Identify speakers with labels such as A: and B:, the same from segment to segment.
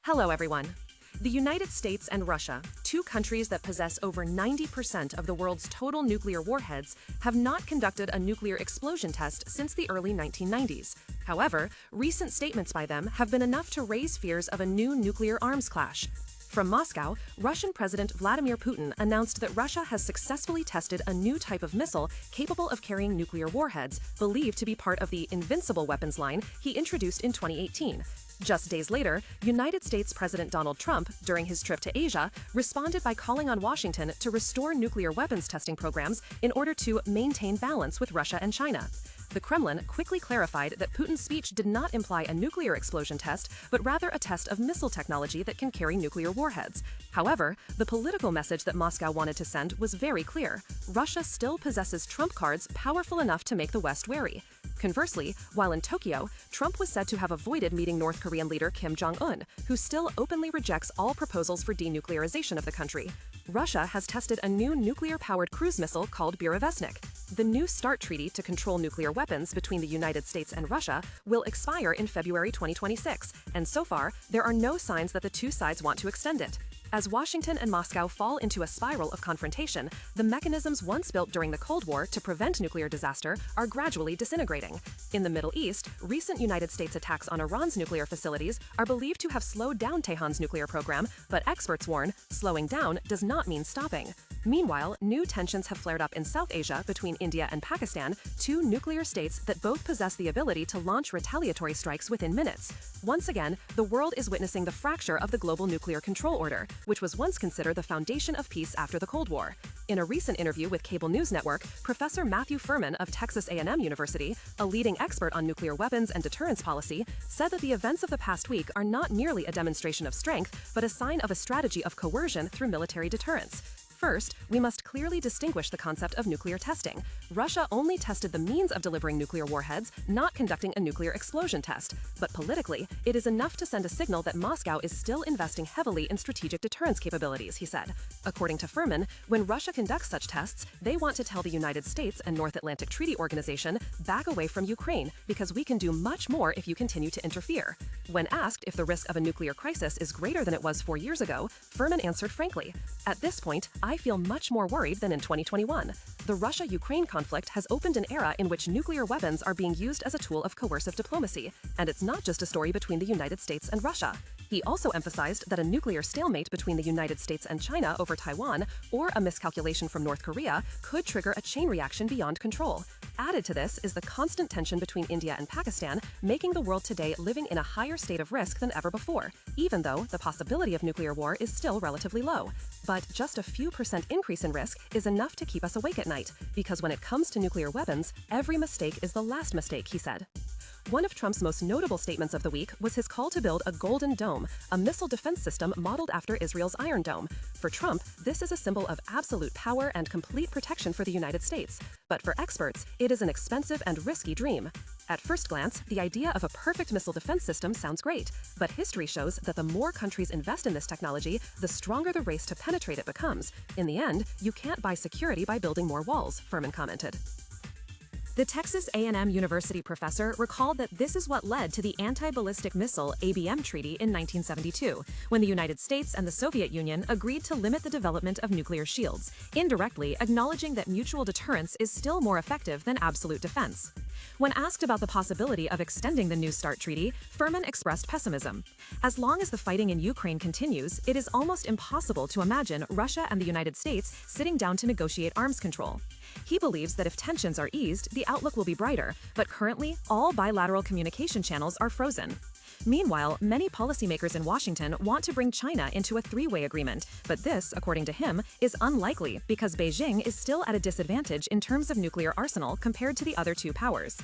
A: Hello, everyone. The United States and Russia, two countries that possess over 90% of the world's total nuclear warheads, have not conducted a nuclear explosion test since the early 1990s. However, recent statements by them have been enough to raise fears of a new nuclear arms clash. From Moscow, Russian President Vladimir Putin announced that Russia has successfully tested a new type of missile capable of carrying nuclear warheads, believed to be part of the invincible weapons line he introduced in 2018. Just days later, United States President Donald Trump, during his trip to Asia, responded by calling on Washington to restore nuclear weapons testing programs in order to maintain balance with Russia and China. The Kremlin quickly clarified that Putin's speech did not imply a nuclear explosion test, but rather a test of missile technology that can carry nuclear warheads. However, the political message that Moscow wanted to send was very clear. Russia still possesses trump cards powerful enough to make the West wary. Conversely, while in Tokyo, Trump was said to have avoided meeting North Korean leader Kim Jong-un, who still openly rejects all proposals for denuclearization of the country. Russia has tested a new nuclear-powered cruise missile called Burevestnik. The new START treaty to control nuclear weapons between the United States and Russia will expire in February 2026, and so far, there are no signs that the two sides want to extend it. As Washington and Moscow fall into a spiral of confrontation, the mechanisms once built during the Cold War to prevent nuclear disaster are gradually disintegrating. In the Middle East, recent United States attacks on Iran's nuclear facilities are believed to have slowed down Tehran's nuclear program, but experts warn slowing down does not mean stopping. Meanwhile, new tensions have flared up in South Asia between India and Pakistan, two nuclear states that both possess the ability to launch retaliatory strikes within minutes. Once again, the world is witnessing the fracture of the global nuclear control order, which was once considered the foundation of peace after the Cold War. In a recent interview with cable news network, Professor Matthew Furman of Texas A&M University, a leading expert on nuclear weapons and deterrence policy, said that the events of the past week are not merely a demonstration of strength, but a sign of a strategy of coercion through military deterrence. First, we must clearly distinguish the concept of nuclear testing. Russia only tested the means of delivering nuclear warheads, not conducting a nuclear explosion test. But politically, it is enough to send a signal that Moscow is still investing heavily in strategic deterrence capabilities, he said. According to Furman, when Russia conducts such tests, they want to tell the United States and North Atlantic Treaty Organization, back away from Ukraine, because we can do much more if you continue to interfere. When asked if the risk of a nuclear crisis is greater than it was 4 years ago, Furman answered frankly, "At this point, I feel much more worried than in 2021. The Russia-Ukraine conflict has opened an era in which nuclear weapons are being used as a tool of coercive diplomacy, and it's not just a story between the United States and Russia." He also emphasized that a nuclear stalemate between the United States and China over Taiwan, or a miscalculation from North Korea, could trigger a chain reaction beyond control. Added to this is the constant tension between India and Pakistan, making the world today living in a higher state of risk than ever before, even though the possibility of nuclear war is still relatively low. But just a few percent increase in risk is enough to keep us awake at night, because when it comes to nuclear weapons, every mistake is the last mistake, he said. One of Trump's most notable statements of the week was his call to build a Golden Dome, a missile defense system modeled after Israel's Iron Dome. For Trump, this is a symbol of absolute power and complete protection for the United States. But for experts, it is an expensive and risky dream. At first glance, the idea of a perfect missile defense system sounds great, but history shows that the more countries invest in this technology, the stronger the race to penetrate it becomes. In the end, you can't buy security by building more walls, Furman commented. The Texas A&M University professor recalled that this is what led to the Anti-Ballistic Missile (ABM) Treaty in 1972, when the United States and the Soviet Union agreed to limit the development of nuclear shields, indirectly acknowledging that mutual deterrence is still more effective than absolute defense. When asked about the possibility of extending the New START treaty, Furman expressed pessimism. As long as the fighting in Ukraine continues, it is almost impossible to imagine Russia and the United States sitting down to negotiate arms control. He believes that if tensions are eased, the outlook will be brighter, but currently, all bilateral communication channels are frozen. Meanwhile, many policymakers in Washington want to bring China into a three-way agreement, but this, according to him, is unlikely because Beijing is still at a disadvantage in terms of nuclear arsenal compared to the other two powers.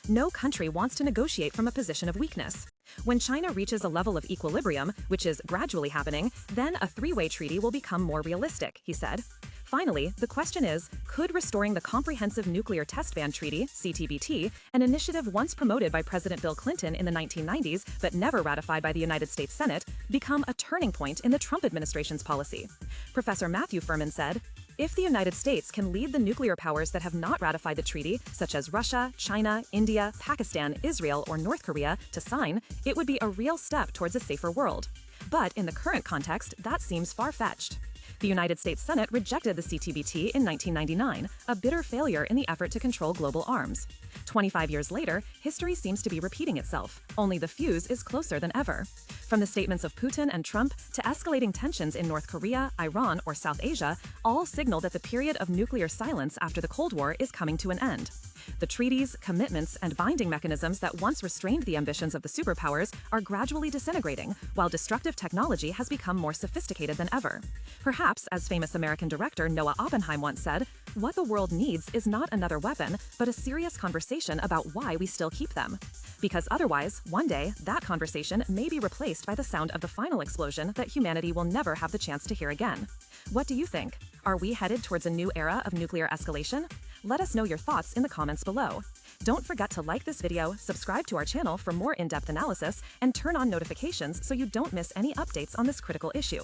A: No country wants to negotiate from a position of weakness. When China reaches a level of equilibrium, which is gradually happening, then a three-way treaty will become more realistic, he said. Finally, the question is, could restoring the Comprehensive Nuclear Test Ban Treaty, CTBT, an initiative once promoted by President Bill Clinton in the 1990s but never ratified by the United States Senate, become a turning point in the Trump administration's policy? Professor Matthew Furman said, If the United States can lead the nuclear powers that have not ratified the treaty, such as Russia, China, India, Pakistan, Israel, or North Korea, to sign, it would be a real step towards a safer world. But in the current context, that seems far-fetched. The United States Senate rejected the CTBT in 1999, a bitter failure in the effort to control global arms. 25 years later, history seems to be repeating itself, only the fuse is closer than ever. From the statements of Putin and Trump to escalating tensions in North Korea, Iran, or South Asia, all signal that the period of nuclear silence after the Cold War is coming to an end. The treaties, commitments, and binding mechanisms that once restrained the ambitions of the superpowers are gradually disintegrating, while destructive technology has become more sophisticated than ever. Perhaps, as famous American director Noah Oppenheim once said, what the world needs is not another weapon, but a serious conversation about why we still keep them. Because otherwise, one day, that conversation may be replaced by the sound of the final explosion that humanity will never have the chance to hear again. What do you think? Are we headed towards a new era of nuclear escalation? Let us know your thoughts in the comments below. Don't forget to like this video, subscribe to our channel for more in-depth analysis, and turn on notifications so you don't miss any updates on this critical issue.